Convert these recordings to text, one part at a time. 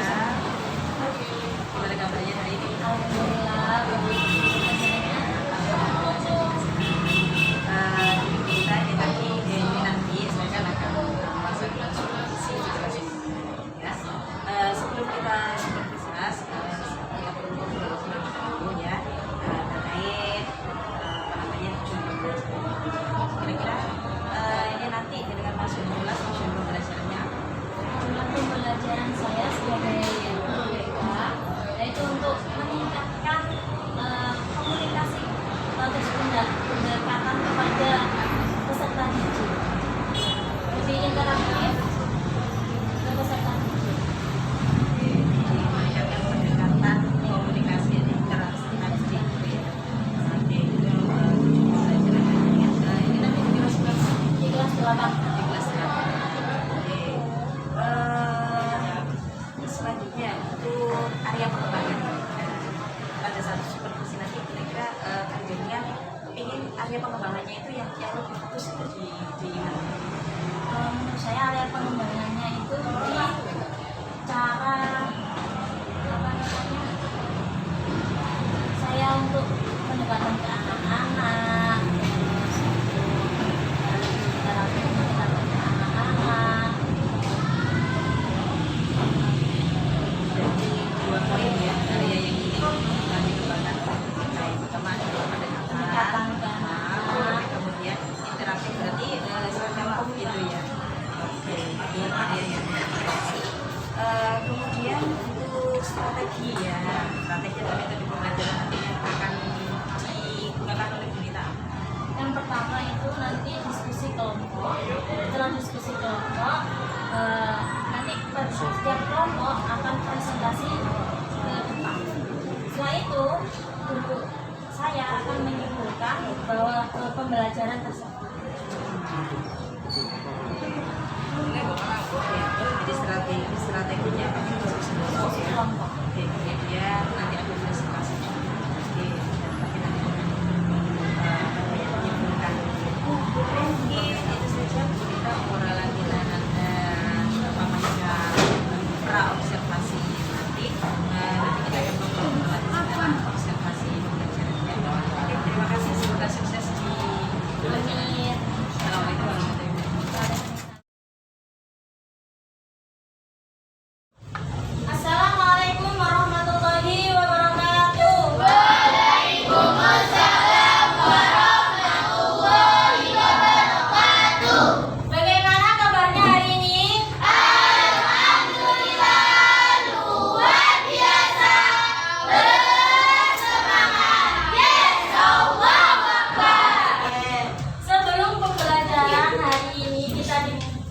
sehat. Gimana kabarnya hari ini? Alhamdulillah. Kita ini nanti saya akan masuk ke supervisi ya. Sebelum kita supervisi, kita perlu ngobrol dulu ya terkait tujuan belajar. Kira-kira ini nanti dengan masuk kelas tujuan pembelajarannya apa? Tujuan pembelajaran saya sebagai guru BK yaitu untuk meningkatkan komunikasi terus pendekatan kepada peserta didik, lebih interaktif ke peserta didik. Meningkatkan pendekatan komunikasi dan interaksi tadi ya. Oke, itu pembelajarannya ya. Ini nanti di kelas berapa? Di kelas 8. Di kelas 8. Oke. Selanjutnya untuk area pengembangan. Pada satu supervisi nanti kira-kira targetnya ingin area pengembangannya itu yang lebih fokus itu di mana? Menurut saya area pengembangannya itu di cara saya untuk pendekatan ke anak-anak, pendekatan ke anak-anak. Jadi 2 poin ya area yang ini kami kembangkan terkait pertama pendekatan ke anak, kemudian interaktif berarti semacam gitu ya. Oke, ini area yang kemudian untuk strategi ya, strategi atau metode pembelajaran nanti yang akan digunakan oleh Bunita. Yang pertama itu nanti diskusi kelompok. Setelah diskusi kelompok, nanti setiap kelompok akan presentasi ke depan. Setelah itu, untuk saya akan menyimpulkan bahwa pembelajaran tersebut. Jadi strateginya akan diskusi kelompok ya. Kelompok. Oke, kemudian nanti ada presentasi. Oke, tapi nanti menyimpulkan. Mungkin itu saja kita moralan kita pra observasi nanti. Nanti kita akan melanjutkan observasi pembelajarannya. Oke, terima kasih, semoga sukses di pembelajaran. Assalamualaikum warahmatullahi wabarakatuh. Assalamualaikum warahmatullahi wabarakatuh. Bagaimana kabarnya hari ini? Sebelum pembelajaran hari ini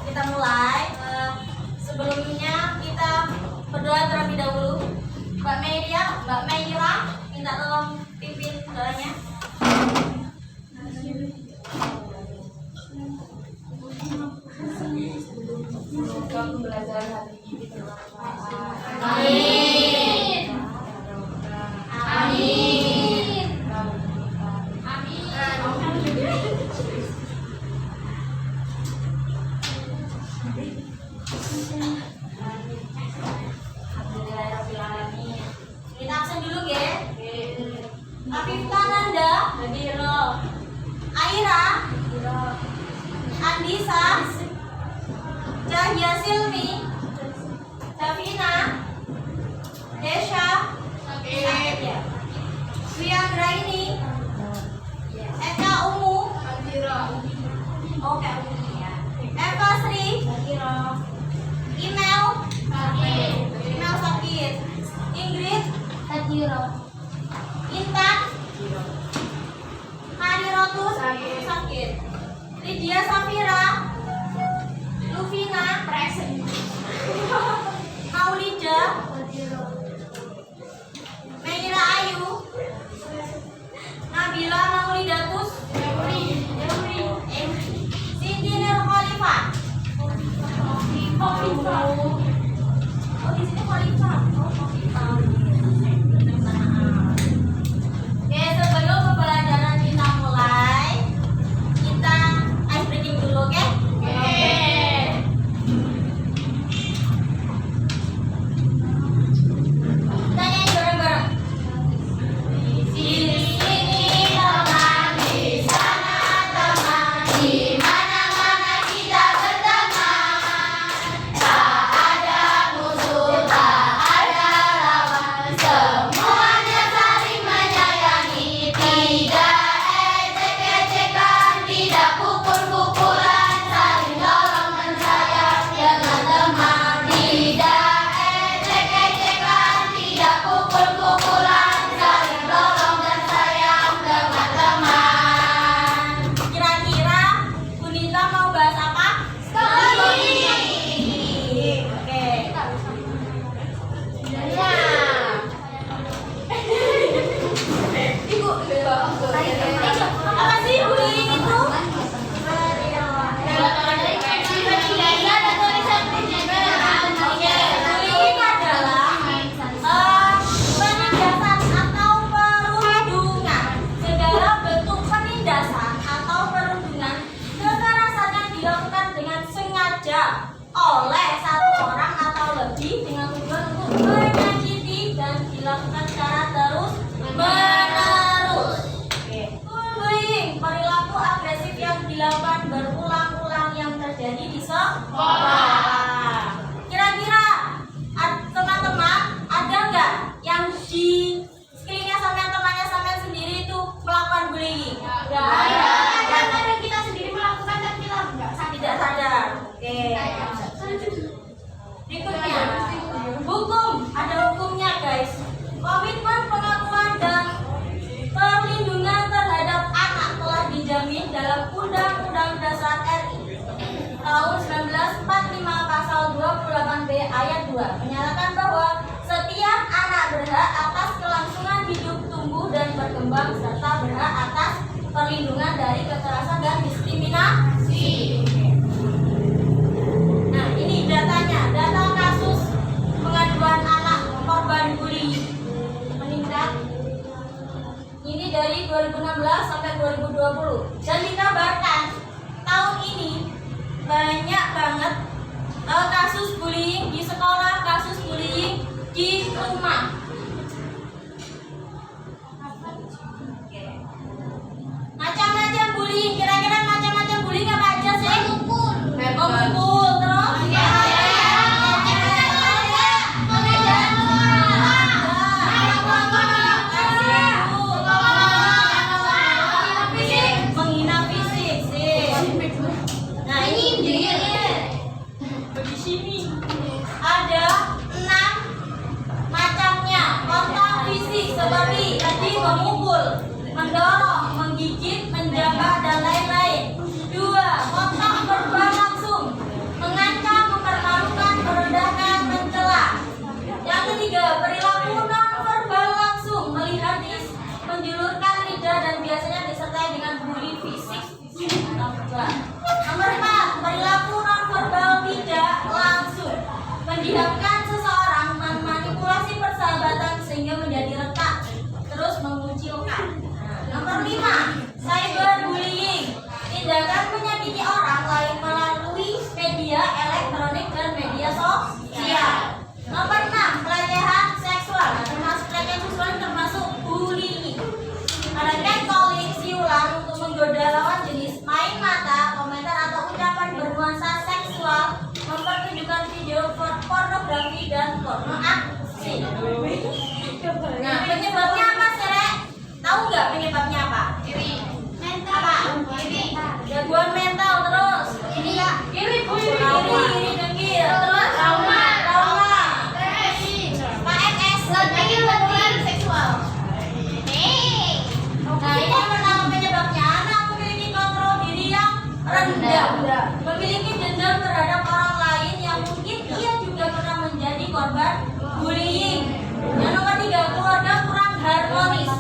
kita mulai, sebelumnya kita berdoa terlebih dahulu. Mbak Meira, minta tolong pimpin doanya. Semoga pembelajaran hari ini bermanfaat. Amin. Amin. Alhamdulillahirrahmanirrahim. Kita absen dulu ya. Afifta Nanda, Aira, Andisa, Cahya Silmi, Davina, Desha, Wiandra ini, Eka Umu, oke, Eva Sri, Email sakit, Ingrid, Intan, Harirotus sakit, Lydia Safira, Luvina, Maulida, Meira Ayu, Nabila Maulidatus, Cindy Nur Khalifah. Oh, di sini Khalifah. Oke, sebelum pembelajaran kita mulai, kita ice breaking dulu, oke? Oke. Apa sih bullying itu? Bullying adalah penindasan atau perundungan. Segala bentuk penindasan atau perundungan kekerasan yang dilakukan dengan sengaja oleh satu orang atau lebih dengan tujuan untuk menyakiti dan dilakukan secara terus menerus. Bullying, perilaku agresif yang dilakukan berulang-ulang yang terjadi di sekolah. Kira-kira teman-teman ada nggak yang di sekelilingnya sampean, temannya sampean sendiri itu melakukan bullying? Nggak ada. Kadang kita sendiri melakukan dan kita tidak sadar. Oke. Berikutnya, hukum. Ada hukumnya guys. Komitmen pengakuan dan perlindungan terhadap anak telah dijamin dalam Undang-Undang Dasar RI tahun 1945 pasal 28B ayat 2 menyatakan bahwa setiap anak berhak atas kelangsungan hidup, tumbuh dan berkembang serta berhak atas perlindungan dari kekerasan dan diskriminasi. Nah, ini datanya, data kasus pengaduan anak korban bullying meningkat. Ini dari 2016 sampai 2020 dan dikabarkan tahun ini banyak banget kasus bullying di sekolah, kasus bullying di rumah. Macam-macam bullying, kira-kira macam-macam bullying apa aja sih? Memukul, terus menghina fisik sih. Nah ini dia di sini ada 6 macamnya kontak fisik seperti tadi memukul, mendorong, menggigit, menjambak dan lain-lain. 2. Kontak verbal langsung, mengancam, mempermalukan, merendahkan, mencela. Yang ketiga, perilaku non verbal langsung, melihatis, menjulurkan lidah dan biasanya disertai dengan bully fisik. Nomor 4, perilaku non verbal tidak langsung, mendiamkan seseorang, memanipulasi persahabatan sehingga menjadi retak, terus mengucilkan. Nomor 5, cyberbullying, tindakan menyakiti orang lain melalui media elektronik dan media sosial. Nomor 6, pelecehan seksual, termasuk pelecehan seksual termasuk bullying. Ada catcalling, siulan untuk menggoda lawan jenis, main mata, komentar atau ucapan bernuansa seksual, mempertunjukkan video pornografi dan porno aksi. Nah, penyebabnya apa, Serek? Tahu nggak penyebabnya apa? Apa? Gangguan mental, terus iri dengki, terus trauma, KMS, seksual. Nah, ini yang pertama penyebabnya, anak memiliki kontrol diri yang rendah, memiliki dendam terhadap orang lain yang mungkin ia juga pernah menjadi korban bullying. Yang nomor 3, keluarga kurang harmonis.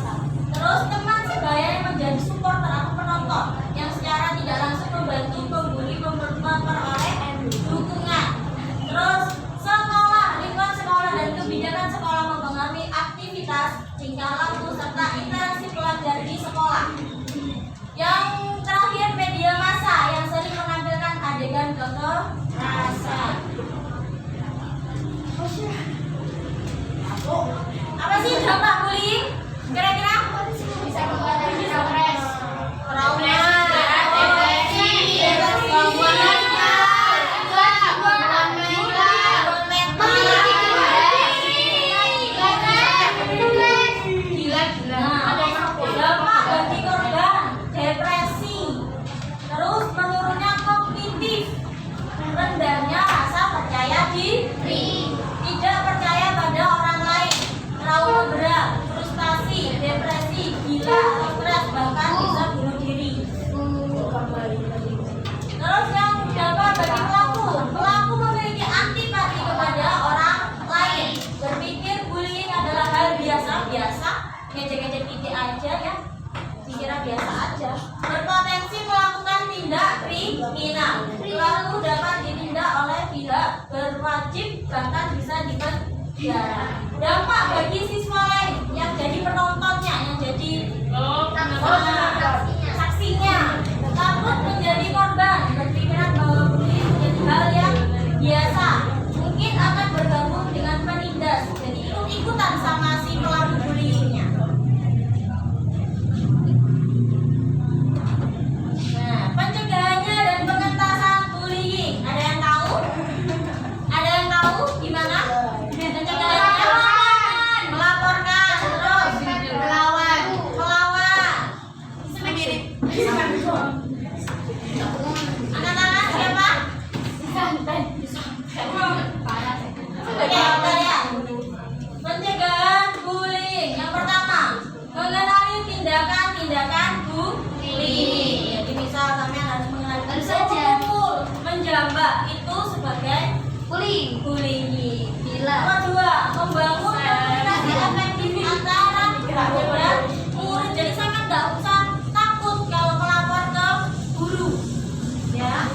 Terus teman sebaya yang menjadi supporter atau penonton yang secara tidak langsung membantu pembuli memperoleh dukungan. Terus sekolah, lingkungan sekolah dan kebijakan sekolah mempengaruhi aktivitas, tingkah laku serta interaksi pelajar di sekolah. Yang terakhir, media massa yang sering menampilkan adegan kekerasan. Apa sih dampak bullying? Kira-kira bisa membatasi stres, trauma, depresi, gangguan dampak bagi korban, depresi, terus menurunnya kognitif, rendahnya rasa percaya diri, tidak percaya pada orang lain, trauma berat, frustasi, depresi ngejek-ngejek titik aja ya, dikira biasa aja. Berpotensi melakukan tindak kriminal, lalu dapat ditindak oleh pihak berwajib, bahkan bisa dipenjara. Dampak bagi siswa lain yang jadi penontonnya, yang jadi saksinya, takut menjadi korban, berpikiran bahwa bullying menjadi hal yang biasa, mungkin akan bergabung dengan penindas, jadi ikut-ikutan sama si pelaku bullyingnya. Nah, pencegahannya dan pengentasan bullying, ada yang tahu? Ada yang tahu gimana? Pencegahannya melaporkan, terus melawan. Angkat tangan siapa? Oke, kalian. Pencegahan bullying. Yang pertama, mengenali tindakan-tindakan bullying. Jadi misal kalian harus mengenali memukul, menjambak itu sebagai bullying. Yang kedua, membangun komunikasi efektif antara guru dan murid. Jadi sangat tidak usah takut kalau melapor ke guru. Ya.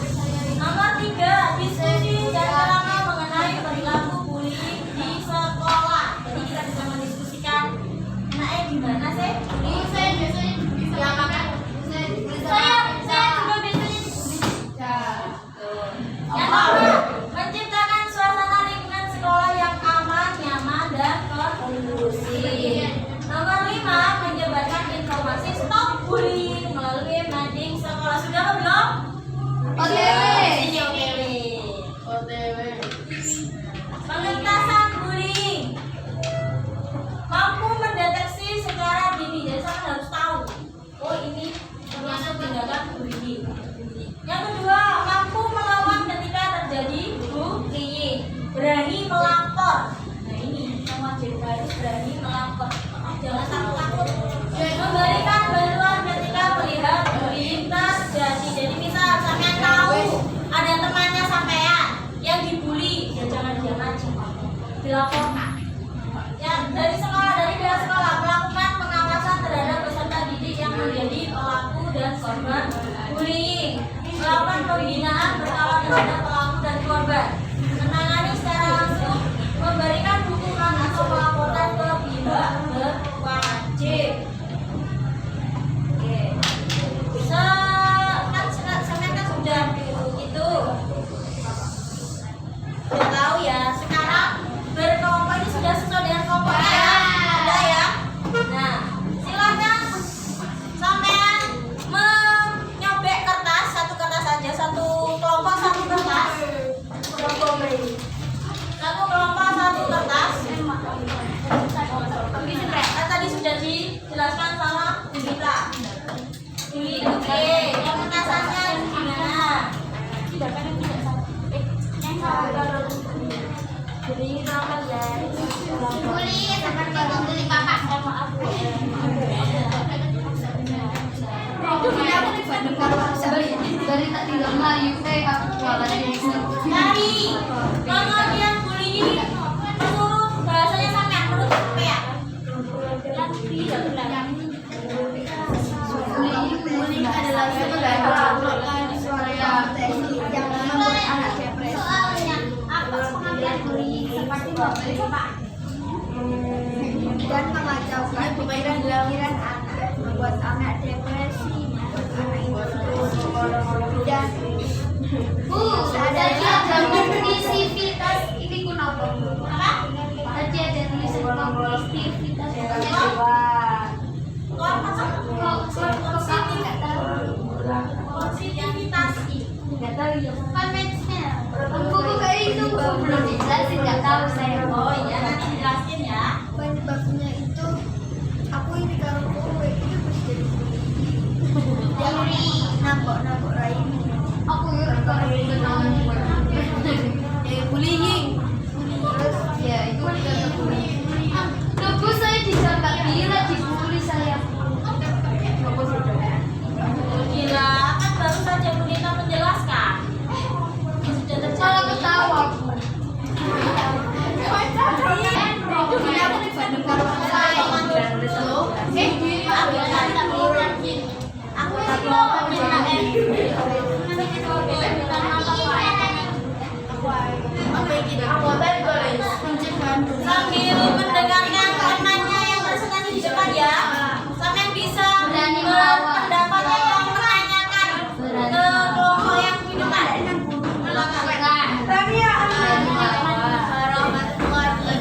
Nomor 3, diskusi dan ceramah mengenai perilaku bullying di sekolah. Jadi kita bisa mendiskusikan enaknya gimana sih bullying? Saya juga biasanya diskusi. Yang kedua, menciptakan suasana lingkungan sekolah yang aman, nyaman, dan kondusif. Nomor 5, menyebarkan informasi stop bullying melalui mading sekolah. Sudah apa belum? Ini OTW. Pengentasan bullying. Mampu mendeteksi secara dini. Jadi saya harus tahu, oh ini termasuk tindakan bullying. Yang kedua, mampu melawan ketika terjadi bullying. Berani melapor. Nah ini yang wajib harus berani melapor. Jangan takut-takut. Memberikan bantuan ketika melihat bullying terjadi. Jadi misal sampean tahu ada temannya sampean yang dibully, ya jangan aja dilaporkan. Ya dari pihak sekolah melakukan pengawasan terhadap peserta didik yang menjadi pelaku dan korban bullying. Melakukan pembinaan berkala terhadap pelaku dan korban. Menangani secara langsung, memberikan dukungan atau melaporkan ke pihak berwajib. Oke. Sampai kan sudah itu. Sudah tahu ya. Sekarang berkelompok ini sudah sesuai dengan kelompoknya ya. Sudah ya. Nah, silakan sampean menyobek kertas, satu kertas saja, satu kelompok satu kertas. Satu kelompok satu kertas. Tadi sudah dijelaskan sama Bu Rita. Oke, yang pengentasannya gimana? Jadi nama ya. Dari tak tinggal Melayu, aku jualan di Dari pengertian bullying menurut bahasanya sampai menurut sampean. bullying adalah suatu yang membuat anak depresi. Soalnya apa pengertian bullying seperti bapak? Dan mengacaukan pikiran anak, membuat anak depresi, membuat anak itu dan Tadi ada kognitivitas ini kenapa? apa? Tadi ada tulisan kognitivitas Positivitas nggak tahu ya. konvensional. Buku kayak itu belum dijelasin, nggak tahu saya. Oh iya, nanti dijelasin ya. Penyebabnya itu aku ini kalau kowe itu mesti jadi nabok lain. Aku ya kalau bullying. Terus ya itu juga bullying. Dulu saya dijambak gila, dibully saya. Gila, kan baru saja Bu Nina menjelaskan. Sudah terjadi. Malah ketawa. Itu sambil mendengarkan temannya yang presentasi di depan ya. Sampai bisa Berani melawan. berpendapatnya yang menanyakan ke kelompok yang di depan.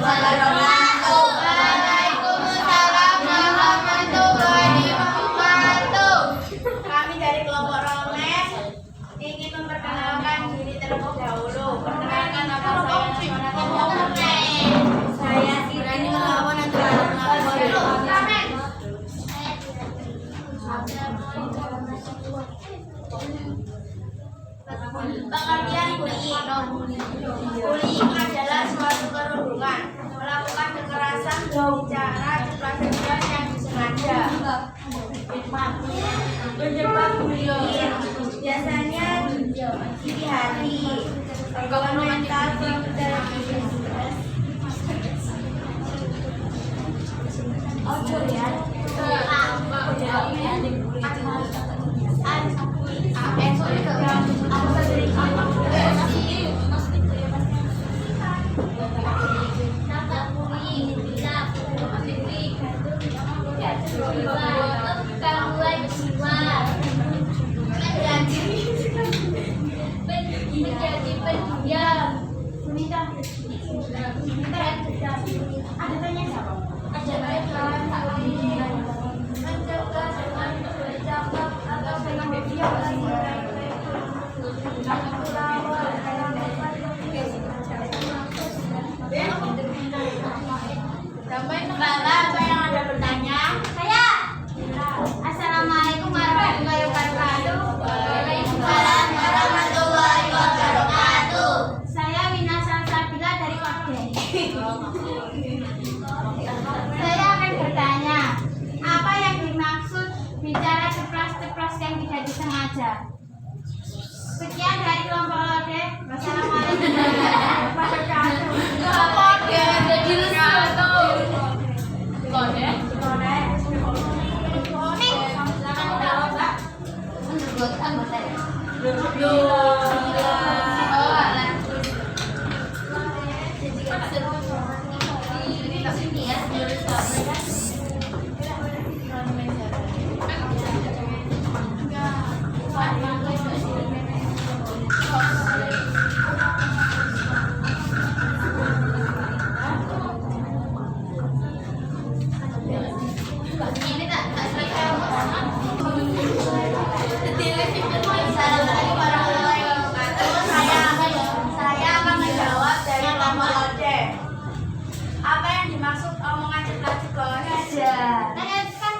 Waalaikumsalam warahmatullahi wabarakatuh. Kami dari kelompok Roles ingin memperkenalkan diri terlebih dahulu. Perkenalkan nama saya Sirani melawan pengertian bullying. Bullying adalah suatu perundungan, melakukan kekerasan dengan cara ceplas-ceplos yang disengaja. Penyebab bullying biasanya di hati, gangguan mental, menjadi pendiam. ada tanya siapa? Mencegah dengan bercakap atau dengan Bapak, apa yang ada bertanya? Saya. Assalamualaikum warahmatullahi wabarakatuh. Waalaikumsalam warahmatullahi wabarakatuh. Saya Wina Salsabila dari Korden. Saya akan bertanya, apa yang dimaksud bicara ceplas-ceplos yang tidak disengaja? Sekian dari kelompok Lode. Wassalamualaikum warahmatullahi wabarakatuh. Menurut anggota ya? Oh, alah. Di sini ya. Ini tak selesai. Assalamualaikum warahmatullahi wabarakatuh. Saya akan menjawab dari kelompok Lode. Apa yang dimaksud omongan ceplas-ceplos? Saya kan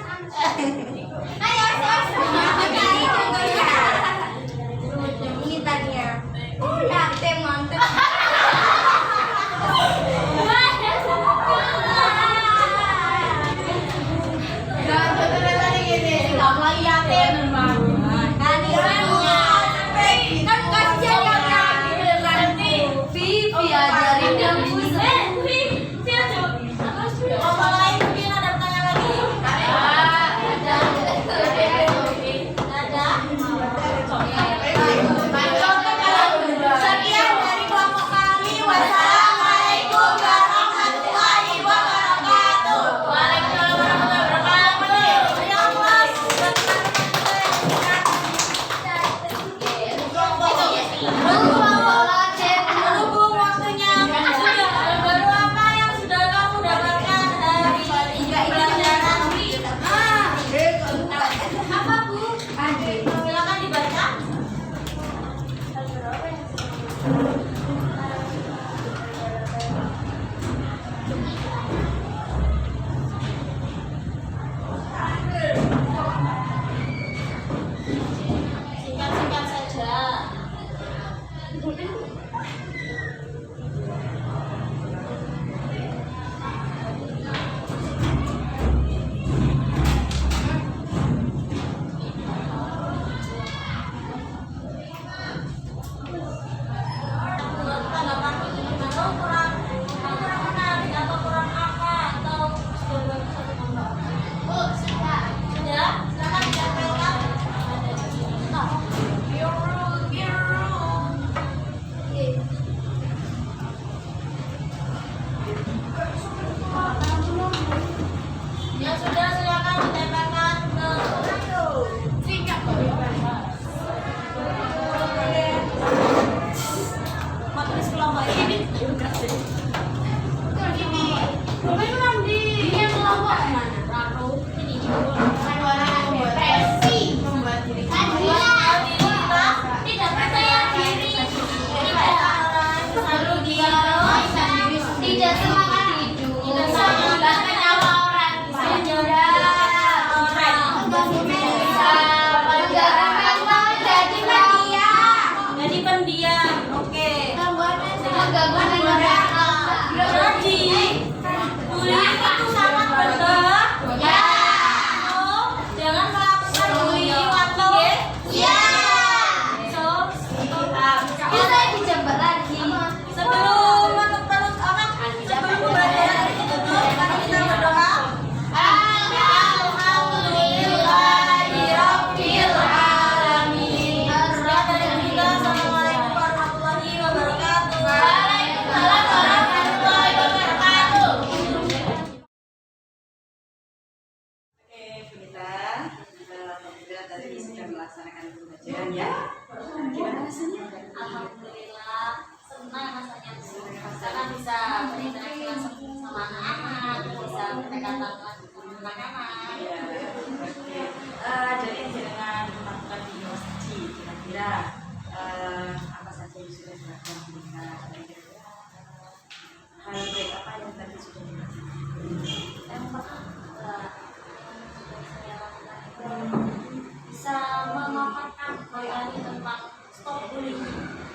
Ini tadinya. Mantep, mantep. Vivi ajarin yang Ngomong lain mungkin ada pertanyaan lagi. Bapak itu nanti yang melawak mana? Lalu ini orang depresi membuat diri tidak percaya diri, selalu dia Tidak semangat hidup. tidak sabar nyawa orang saudara orang bisa jadi pendiam oke Mengganggu negara. jadi bullying itu sangat berbahaya. Jangan melakukan bullying waktu so Bisa dicoba lagi. sebelum pembelajaran itu tutup, mari kita berdoa. Alhamdulillahirabbil alamin. Assalamualaikum warahmatullahi wabarakatuh. Waalaikumsalam warahmatullahi wabarakatuh. Oke, Bunita, alhamdulillah tadi sudah melaksanakan pembelajaran ya. Gimana rasanya? Alhamdulillah senang rasanya karena bisa berinteraksi langsung sama anak-anak, bisa berdekatan langsung sama anak-anak. Ya, oke. Jadi dengan melakukan inovasi, kira-kira apa saja yang sudah dilakukan Bunita? Hal baik apa yang tadi sudah dilakukan? Yang pertama yang saya lakukan itu bisa memaparkan bayani tentang stop bullying,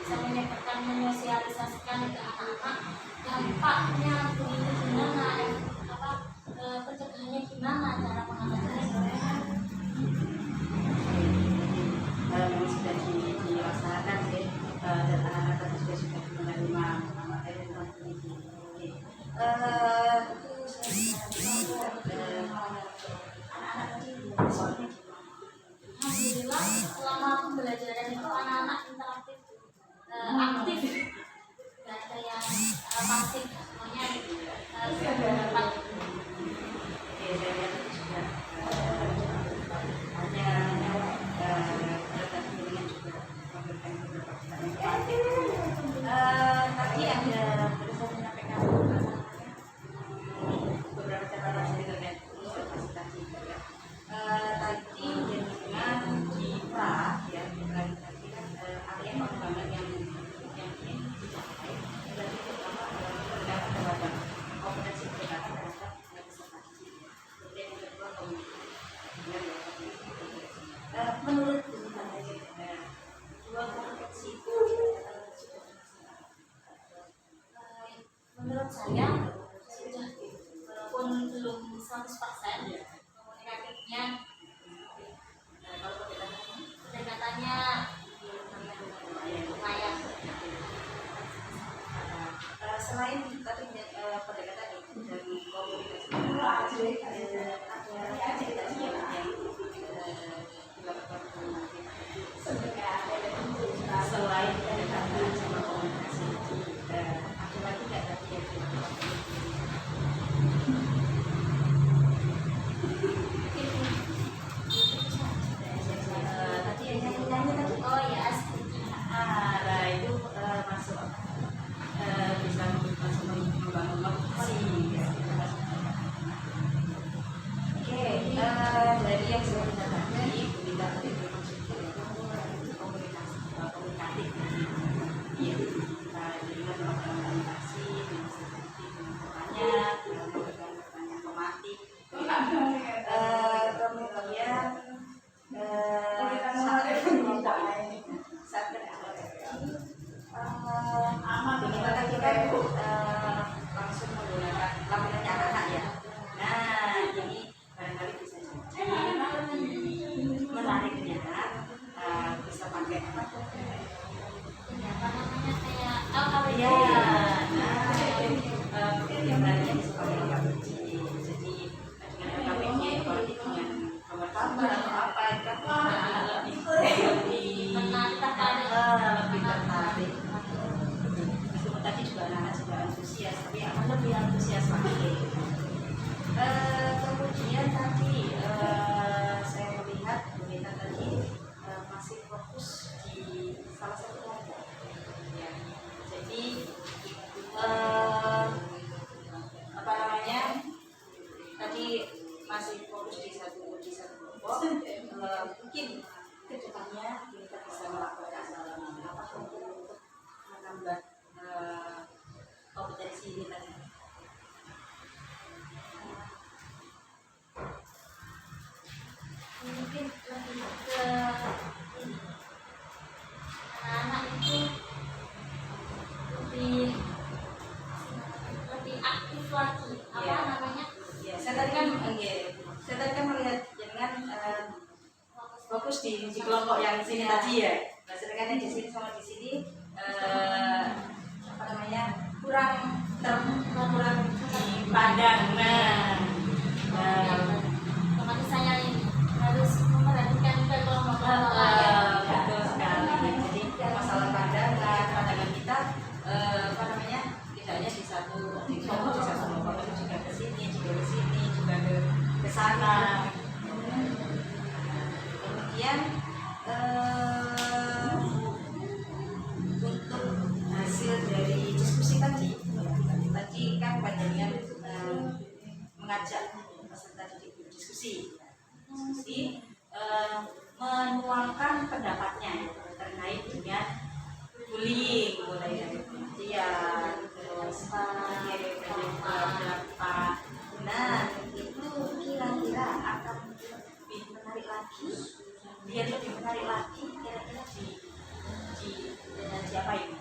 bisa menyampaikan menyosialisasikan ke anak-anak dampaknya bullying itu gimana, pencegahannya gimana, cara mengatasinya. Memang sudah dilaksanakan sih, dan anak-anak tadi sudah menerima materi tentang pendidikan. Oke. Anak-anak tadi soalnya Alhamdulillah selama pembelajaran itu anak-anak interaktif, aktif, nggak ada yang pasif, semuanya sudah dapat. oke, saya lihat tadi sudah hanya tadi dengan juga memberikan beberapa pertanyaan. Tadi ada bisa menyampaikan beberapa catatan saya terkait tadi ya. Tadi dengan kita ya tadi kan area pengembangan yang ingin dicapai berarti pertama peningkatan terhadap kompetensi pendekatan terhadap representasi. Kemudian yang kedua komunikasi. Menurut Bunita dua kompetensi itu sudah Menurut saya sudah, walaupun belum 100% komunikatifnya, pendekatannya lumayan. selain tadi pendekatan itu dari komunikasi ada cerita yang dilakukan selain pendekatan sama komunikasi ada lagi nggak tadi yang dilakukan? Tadi yang nyanyi tadi Oh ya, nah itu masuk bisa masuk membangun motivasi ya. masih fokus di satu kelompok, mungkin kedepannya kita bisa melakukan apa untuk menambah kompetensi ini tadi. Mungkin lebih ke ini, anak-anak itu lebih aktif lagi, apa Ya. namanya, Ya, saya tadi kan melihat dengan fokus di kelompok yang sini tadi ya. Nah, sedangkan yang di sini sama di sini apa namanya kurang dipandang. otomatis saya ini harus memperhatikan juga kelompok-kelompok lain. Betul sekali. Jadi masalah pandangan kita apa namanya tidak hanya di satu kelompok, tapi juga ke sini, juga ke sana. Kemudian untuk hasil dari diskusi tadi kan panjangnya mengajak peserta didik diskusi menuangkan pendapatnya terkait dengan bullying, mulai dari penelitian, terus berapa. Nah, itu kira-kira akan lebih menarik lagi, biar lebih menarik lagi kira-kira di apa ini?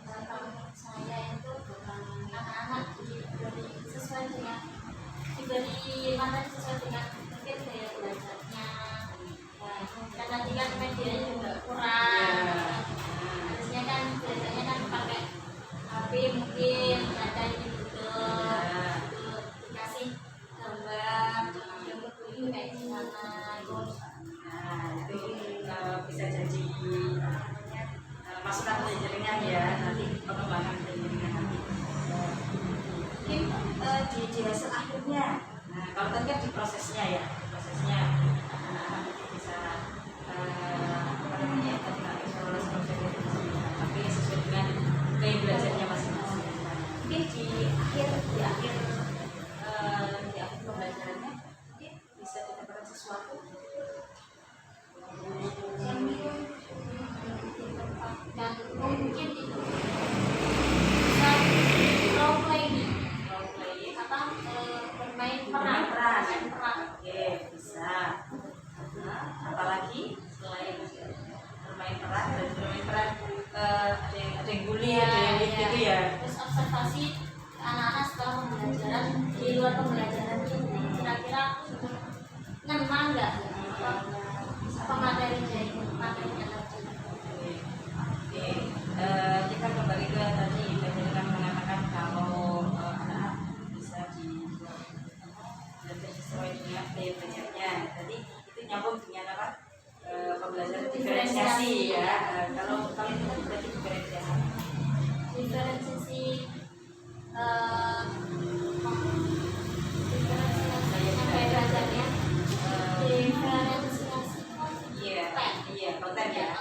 Kalau saya itu anak-anak diberi sesuai dengan materi sesuai dengan mungkin daya belajarnya. Kan nanti kan medianya juga kurang. Harusnya kan biasanya kan pakai HP mungkin ada ini Google, dikasih gambar yang berbunyi kayak gimana gitu. Nah, itu bisa jadi masukan penjaringan ya, nanti pengembangan penjaringan nanti. Mungkin di hasil akhirnya. Nah, kalau tadi kan di prosesnya ya, anak-anak itu bisa apa namanya tadi nggak bisa lolos tapi sesuai dengan gaya belajarnya masing-masing. Mungkin di akhir pembelajarannya mungkin bisa didapatkan sesuatu. Dan mungkin itu bisa role playing apa bermain peran. Oke, bisa. Nah, apalagi selain bermain peran ada yang bully, ada yang gitu ya. Terus observasi anak-anak setelah pembelajaran di luar pembelajaran itu kira-kira ngena nggak apa materinya tadi. Oke, kita kembali ke tadi dengan mengatakan kalau anak-anak bisa belajar sesuai dengan gaya belajarnya. Tadi itu nyambung dengan apa? Pembelajaran diferensiasi ya. Kalau itu berarti diferensiasi. Diferensiasi gaya belajarnya. Diferensiasi Iya, konten ya.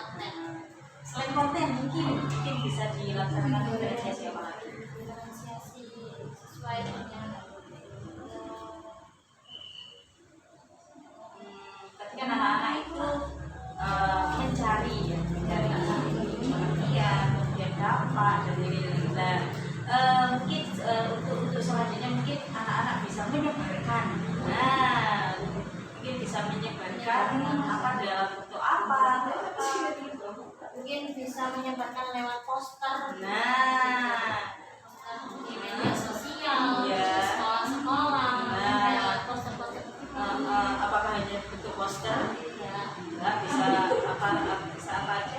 Selain konten mungkin bisa dilaksanakan diferensiasi apa lagi? Diferensiasi sesuai dengan Tapi kan anak-anak itu mencari pengertian, kemudian dapat dan lain-lain. Mungkin untuk selanjutnya mungkin anak-anak bisa menyebarkan. Nah, mungkin bisa menyebarkan apa dalam bentuk apa? mungkin bisa menyebarkan lewat poster. Nah, Di media sosial, Iya. di sekolah-sekolah, Nah. lewat poster-poster. apakah hanya bentuk poster? Ya. Enggak, bisa apa aja?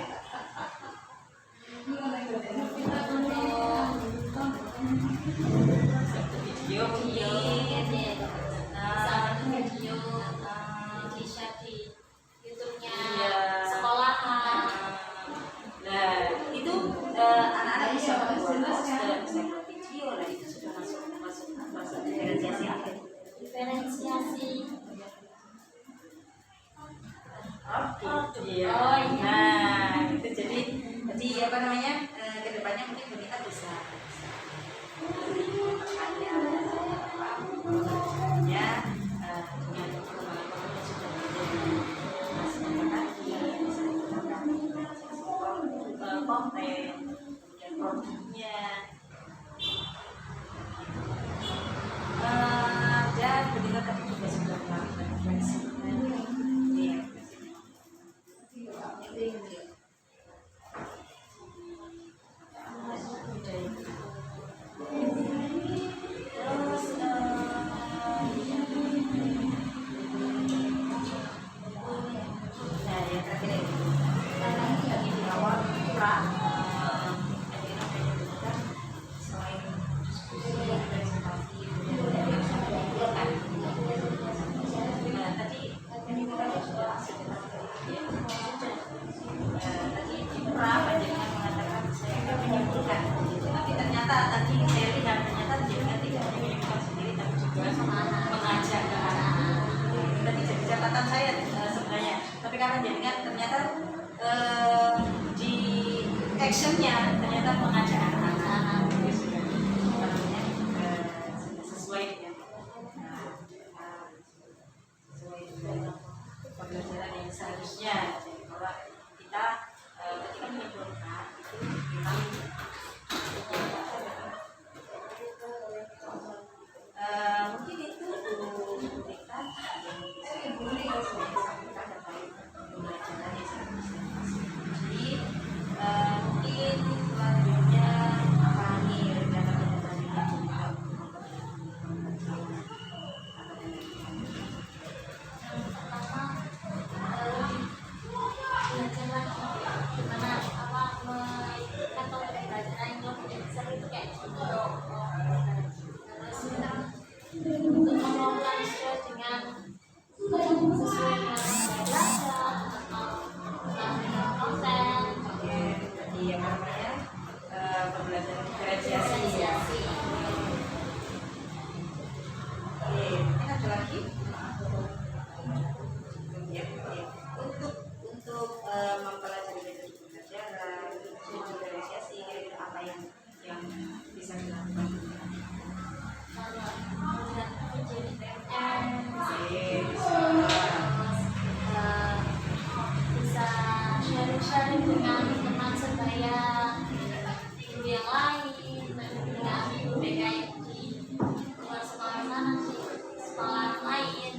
Video mungkin. Bisa video, bisa di YouTube-nya Iya. sekolahan. Nah, itu anak-anak bisa membuat poster, bisa buat video. Nah, itu sudah masuk diferensiasi apa? Diferensiasi. Iya. Oh, iya. Nah, itu jadi apa namanya? Kedepannya mungkin kita bisa berkarya, ternyata di actionnya ternyata mengajak anak-anak sudah apa namanya sesuai dengan sesuai dengan pembelajaran yang seharusnya. Jadi kalau kita ketika menyimpulkan itu memang mungkin itu kita yang bisa disampaikan terkait pembelajaran yang seharusnya. Jadi mungkin selanjutnya apa nih rencana kedepannya? Untuk mengelola sesuai dengan sesuai dengan belajar atau dengan konten. Oke, jadi yang namanya pembelajaran diferensiasi ya. Oke, mungkin ada lagi? Ya, oke. Untuk mempelajari metode pembelajaran, diferensiasi, kira-kira apa yang bisa dilakukan? Bisa sharing-sharing dengan teman sebaya guru yang lain, dengan guru BKI di luar sekolah sana, di sekolah lain.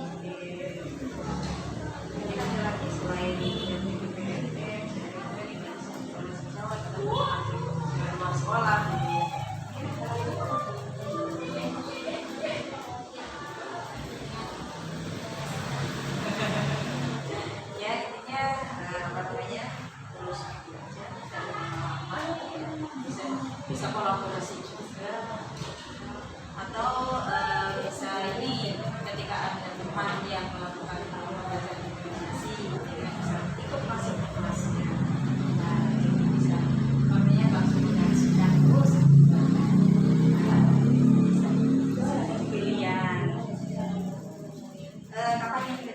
Mungkin ada lagi selain dengan sekolah. Ya intinya apa namanya terus belajar dan pengalaman bisa kolaborasi juga atau bisa ini ketika ada teman yang melakukan pembelajaran diferensiasi ya bisa ikut masuk ke kelasnya. Nah jadi bisa makanya langsung dikasihkan terus bisa pilihan kapan yang